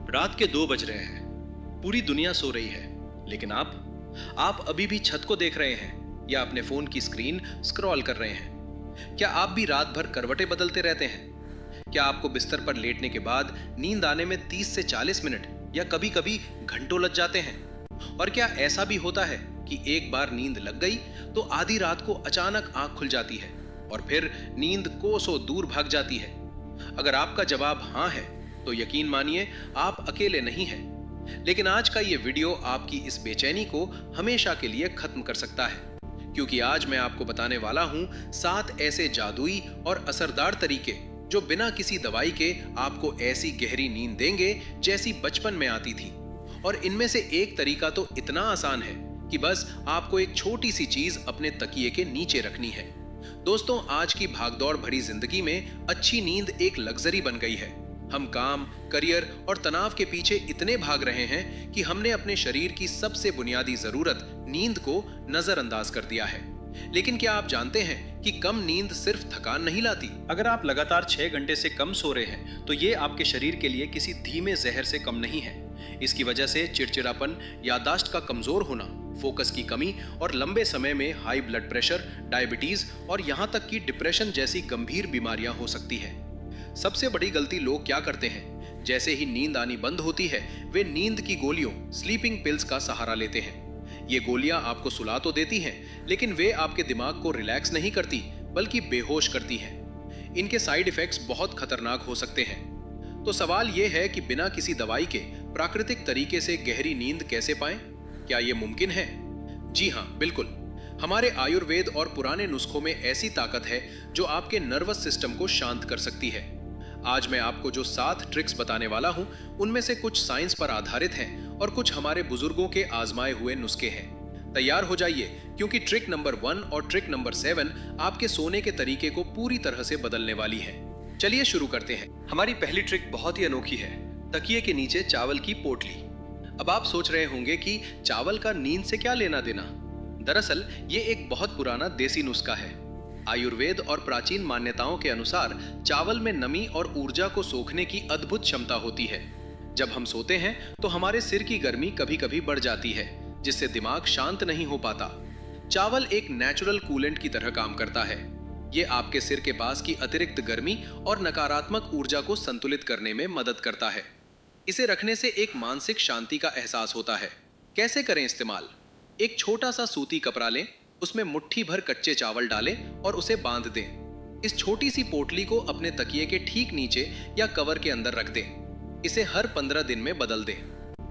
रात के 2 बज रहे हैं। पूरी दुनिया सो रही है, लेकिन आप अभी भी छत को देख रहे हैं या अपने फोन की स्क्रीन स्क्रॉल कर रहे हैं। क्या आप भी रात भर करवटें बदलते रहते हैं? क्या आपको बिस्तर पर लेटने के बाद नींद आने में 30 से 40 मिनट या कभी कभी घंटों लग जाते हैं? और क्या ऐसा भी होता है कि एक बार नींद लग गई तो आधी रात को अचानक आंख खुल जाती है और फिर नींद कोसों दूर भाग जाती है? अगर आपका जवाब हाँ है तो यकीन मानिए आप अकेले नहीं हैं। लेकिन आज का ये वीडियो आपकी इस बेचैनी को हमेशा के लिए खत्म कर सकता है, क्योंकि आज मैं आपको बताने वाला हूं 7 ऐसे जादुई और असरदार तरीके जो बिना किसी दवाई के आपको ऐसी गहरी नींद देंगे जैसी बचपन में आती थी। और इनमें से एक तरीका तो इतना आसान है कि बस आपको एक छोटी सी चीज अपने तकिए के नीचे रखनी है। दोस्तों, आज की भागदौड़ भरी जिंदगी में अच्छी नींद एक लग्जरी बन गई है। हम काम, करियर और तनाव के पीछे इतने भाग रहे हैं कि हमने अपने शरीर की सबसे बुनियादी जरूरत नींद को नजरअंदाज कर दिया है। लेकिन क्या आप जानते हैं कि कम नींद सिर्फ थकान नहीं लाती? अगर आप लगातार 6 घंटे से कम सो रहे हैं तो ये आपके शरीर के लिए किसी धीमे जहर से कम नहीं है। इसकी वजह से चिड़चिड़ापन, याददाश्त का कमजोर होना, फोकस की कमी और लंबे समय में हाई ब्लड प्रेशर, डायबिटीज और यहां तक कि डिप्रेशन जैसी गंभीर बीमारियां हो सकती है। सबसे बड़ी गलती लोग क्या करते हैं, जैसे ही नींद आनी बंद होती है वे नींद की गोलियों, स्लीपिंग पिल्स का सहारा लेते हैं। ये गोलियां आपको सुला तो देती हैं, लेकिन वे आपके दिमाग को रिलैक्स नहीं करती बल्कि बेहोश करती हैं। इनके साइड इफेक्ट्स बहुत खतरनाक हो सकते हैं। तो सवाल यह है कि बिना किसी दवाई के प्राकृतिक तरीके से गहरी नींद कैसे पाएं? क्या यह मुमकिन है? जी हाँ, बिल्कुल। हमारे आयुर्वेद और पुराने नुस्खों में ऐसी ताकत है जो आपके नर्वस सिस्टम को शांत कर सकती है। आज मैं आपको जो 7 ट्रिक्स बताने वाला हूं, उनमें से कुछ साइंस पर आधारित हैं और कुछ हमारे बुजुर्गों के आजमाए हुए नुस्खे हैं। तैयार हो जाइए, क्योंकि ट्रिक नंबर 1 और ट्रिक नंबर 7 आपके सोने के तरीके को पूरी तरह से बदलने वाली है। चलिए शुरू करते हैं। हमारी पहली ट्रिक बहुत ही अनोखी है, तकिए के नीचे चावल की पोटली। अब आप सोच रहे होंगे कि चावल का नींद से क्या लेना देना? दरअसल ये एक बहुत पुराना देसी नुस्खा है। आयुर्वेद और प्राचीन मान्यताओं के अनुसार चावल में नमी और ऊर्जा को सोखने की अद्भुत क्षमता होती है। जब हम सोते हैं तो हमारे सिर की गर्मी कभी कभी बढ़ जाती है, जिससे दिमाग शांत नहीं हो पाता। चावल एक नेचुरल कूलेंट की तरह काम करता है। ये आपके सिर के पास की अतिरिक्त गर्मी और नकारात्मक ऊर्जा को संतुलित करने में मदद करता है। इसे रखने से एक मानसिक शांति का एहसास होता है। कैसे करें इस्तेमाल? एक छोटा सा सूती कपड़ा लें, उसमें मुट्ठी भर कच्चे चावल डालें और उसे बांध दें। इस छोटी सी पोटली को अपने तकिए के ठीक नीचे या कवर के अंदर रख दें। इसे हर 15 दिन में बदल दें।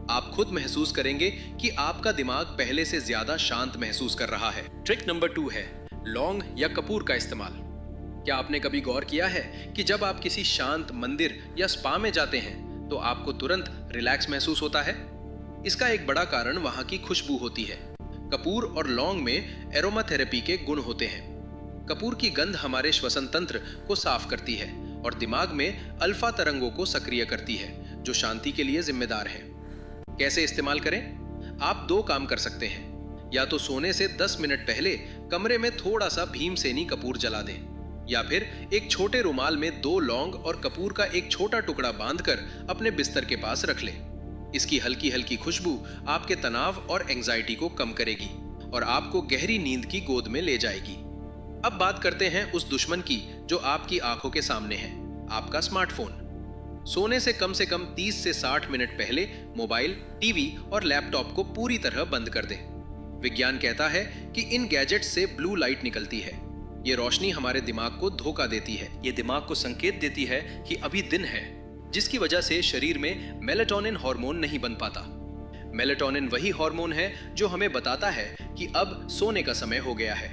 आप खुद महसूस करेंगे कि आपका दिमाग पहले से ज्यादा शांत महसूस कर रहा है। ट्रिक नंबर 2 है लौंग या कपूर का इस्तेमाल। क्या आपने कभी गौर किया है कि जब आप किसी शांत मंदिर या स्पा में जाते हैं तो आपको तुरंत रिलैक्स महसूस होता है? इसका एक बड़ा कारण वहां की खुशबू होती है। कपूर और लौंग में एरोमाथेरेपी के गुण होते हैं। कपूर की गंध हमारे श्वसन तंत्र को साफ करती है और दिमाग में अल्फा तरंगों को सक्रिय करती है, जो शांति के लिए जिम्मेदार है। कैसे इस्तेमाल करें? आप 2 काम कर सकते हैं। या तो सोने से 10 मिनट पहले कमरे में थोड़ा सा भीमसेनी कपूर जला दें, या फिर एक छोटे रुमाल में 2 लौंग और कपूर का एक छोटा टुकड़ा बांधकर अपने बिस्तर के पास रख लें। इसकी हल्की हल्की खुशबू आपके तनाव और एंजाइटी को कम करेगी और आपको गहरी नींद की गोद में ले जाएगी। अब बात करते हैं उस दुश्मन की जो आपकी आंखों के सामने है, आपका स्मार्टफोन। सोने से कम 30 से 60 मिनट पहले मोबाइल, टीवी और लैपटॉप को पूरी तरह बंद कर दें। विज्ञान कहता है कि इन गैजेट्स से ब्लू लाइट निकलती है। ये रोशनी हमारे दिमाग को धोखा देती है। ये दिमाग को संकेत देती है कि अभी दिन है, जिसकी वजह से शरीर में मेलाटोनिन हार्मोन नहीं बन पाता। मेलाटोनिन वही हार्मोन है जो हमें बताता है कि अब सोने का समय हो गया है।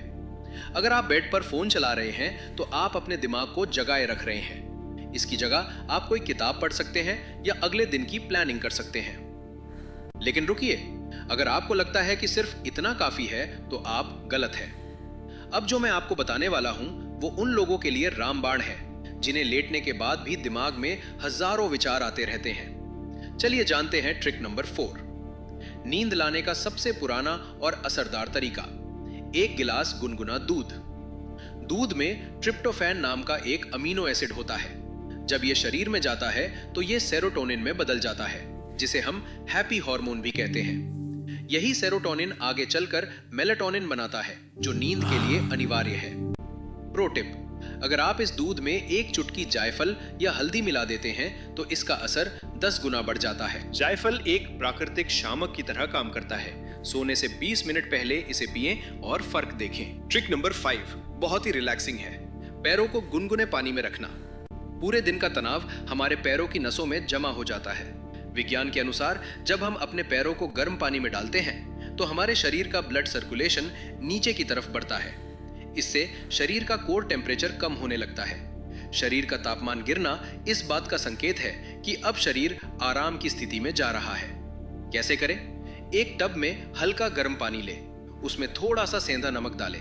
अगर आप बेड पर फोन चला रहे हैं तो आप अपने दिमाग को जगाए रख रहे हैं। इसकी जगह आप कोई किताब पढ़ सकते हैं या अगले दिन की प्लानिंग कर सकते हैं। लेकिन रुकिए, अगर आपको लगता है कि सिर्फ इतना काफी है तो आप गलत हैं। अब जो मैं आपको बताने वाला हूं वो उन लोगों के लिए रामबाण है जिन्हें लेटने के बाद भी दिमाग में हजारों विचार आते रहते हैं। चलिए जानते हैं ट्रिक नंबर 4। नींद लाने का सबसे पुराना और असरदार तरीका, 1 गिलास गुनगुना दूध। दूध में ट्रिप्टोफैन नाम का एक अमीनो एसिड होता है। जब यह शरीर में जाता है तो यह सेरोटोनिन में बदल जाता है। जिसे हम हैप्पी हार्मोन भी कहते हैं। यही सेरोटोनिन आगे चलकर मेलाटोनिन बनाता है, जो नींद के लिए अनिवार्य है। प्रो टिप: अगर आप इस दूध में एक चुटकी जायफल या हल्दी मिला देते हैं तो इसका असर 10 गुना बढ़ जाता है। जायफल एक प्राकृतिक शामक की तरह काम करता है। सोने से 20 मिनट पहले इसे पिएं और फर्क देखें। ट्रिक नंबर 5 बहुत ही रिलैक्सिंग है। पैरों को गुनगुने पानी में रखना। पूरे दिन का तनाव हमारे पैरों की नसों में जमा हो जाता है। विज्ञान के अनुसार जब हम अपने पैरों को गर्म पानी में डालते हैं तो हमारे शरीर का ब्लड सर्कुलेशन नीचे की तरफ बढ़ता है। इससे शरीर का कोर टेम्परेचर कम होने लगता है। शरीर का तापमान गिरना इस बात का संकेत है कि अब शरीर आराम की स्थिति में जा रहा है। कैसे करें? एक टब में हल्का गर्म पानी ले, उसमें थोड़ा सा सेंधा नमक डालें।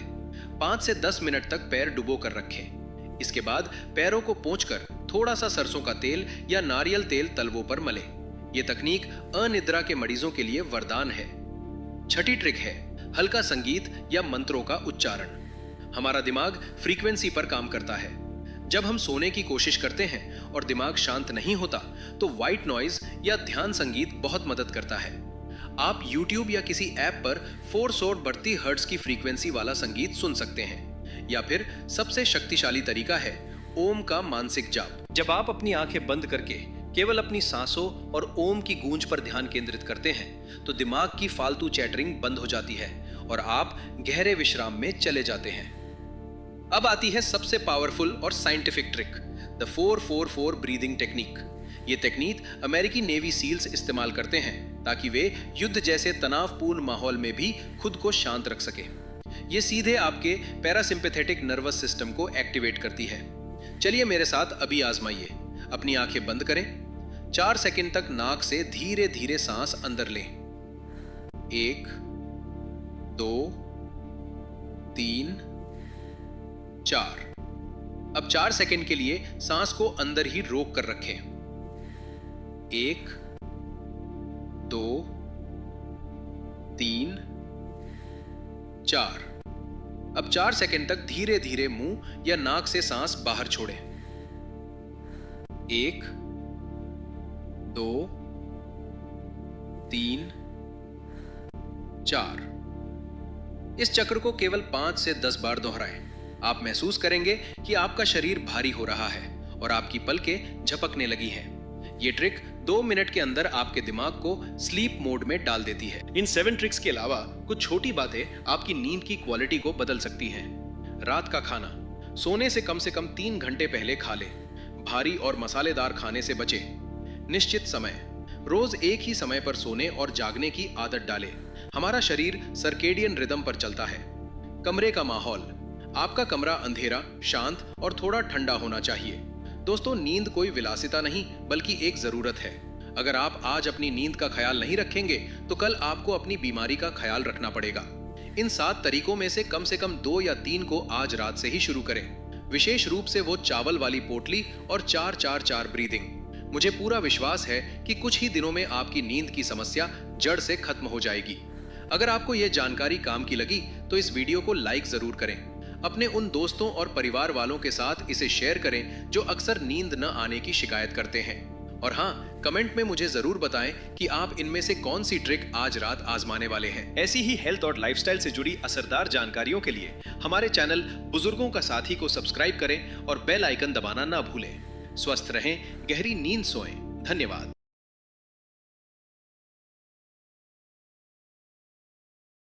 5 से 10 मिनट तक पैर डुबो कर रखें। इसके बाद पैरों को पोंछकर थोड़ा सा सरसों का तेल या नारियल तेल तलवों पर मलें। यह तकनीक अनिद्रा के मरीजों के लिए वरदान है। छठी ट्रिक है हल्का संगीत या मंत्रों का उच्चारण। हमारा दिमाग फ्रीक्वेंसी पर काम करता है। जब हम सोने की कोशिश करते हैं और दिमाग शांत नहीं होता तो व्हाइट नॉइज या ध्यान संगीत बहुत मदद करता है। आप YouTube या किसी ऐप पर 432 हर्ट्ज की फ्रीक्वेंसी वाला संगीत सुन सकते हैं, या फिर सबसे शक्तिशाली तरीका है ओम का मानसिक जाप। जब आप अपनी आंखें बंद करके केवल अपनी सांसों और ओम की गूंज पर ध्यान केंद्रित करते हैं तो दिमाग की फालतू चैटरिंग बंद हो जाती है और आप गहरे विश्राम में चले जाते हैं। अब आती है सबसे पावरफुल और scientific trick, the 4-4-4 breathing technique. ये टेक्निक अमेरिकी नेवी सील्स इस्तेमाल करते हैं ताकि वे युद्ध जैसे तनावपूर्ण माहौल में भी खुद को शांत रख सके। ये सीधे आपके पैरासिम्पैथेटिक नर्वस सिस्टम को एक्टिवेट करती है। चलिए मेरे साथ अभी आजमाइए। अपनी आंखें बंद करें। 4 सेकंड तक नाक से धीरे धीरे सांस अंदर लें। 1, 2, 3, 4। अब 4 सेकंड के लिए सांस को अंदर ही रोक कर रखें। 1, 2, 3, 4। अब 4 सेकंड तक धीरे धीरे मुंह या नाक से सांस बाहर छोड़ें। 1, 2, 3, 4। इस चक्र को केवल 5 से 10 बार दोहराएं। आप महसूस करेंगे कि आपका शरीर भारी हो रहा है और आपकी पलकें झपकने लगी हैं। ये ट्रिक 2 मिनट के अंदर आपके दिमाग को स्लीप मोड में डाल देती है। इन 7 ट्रिक्स के अलावा कुछ छोटी बातें आपकी नींद की क्वालिटी को बदल सकती हैं। रात का खाना सोने से कम 3 घंटे पहले खा लें। भारी और मसालेदार खाने से बचें। निश्चित समय रोज एक ही समय पर सोने और जागने की आदत डालें। हमारा शरीर सर्केडियन रिदम पर चलता है। कमरे का माहौल, आपका कमरा अंधेरा, शांत और थोड़ा ठंडा होना चाहिए। दोस्तों, नींद कोई विलासिता नहीं बल्कि एक जरूरत है। अगर आप आज अपनी नींद का ख्याल नहीं रखेंगे तो कल आपको अपनी बीमारी का ख्याल रखना पड़ेगा। इन 7 तरीकों में से कम 2 या 3 को आज रात से ही शुरू करें। विशेष रूप से वो चावल वाली पोटली और 4-4-4 ब्रीदिंग। मुझे पूरा विश्वास है कि कुछ ही दिनों में आपकी नींद की समस्या जड़ से खत्म हो जाएगी। अगर आपको यह जानकारी काम की लगी तो इस वीडियो को लाइक जरूर करें। अपने उन दोस्तों और परिवार वालों के साथ इसे शेयर करें जो अक्सर नींद न आने की शिकायत करते हैं। और हाँ, कमेंट में मुझे जरूर बताएं कि आप इनमें से कौन सी ट्रिक आज रात आजमाने वाले हैं। ऐसी ही हेल्थ और लाइफस्टाइल से जुड़ी असरदार जानकारियों के लिए हमारे चैनल बुजुर्गों का साथी को सब्सक्राइब करें और बेल आइकन दबाना ना भूलें। स्वस्थ रहें, गहरी नींद सोएं। धन्यवाद।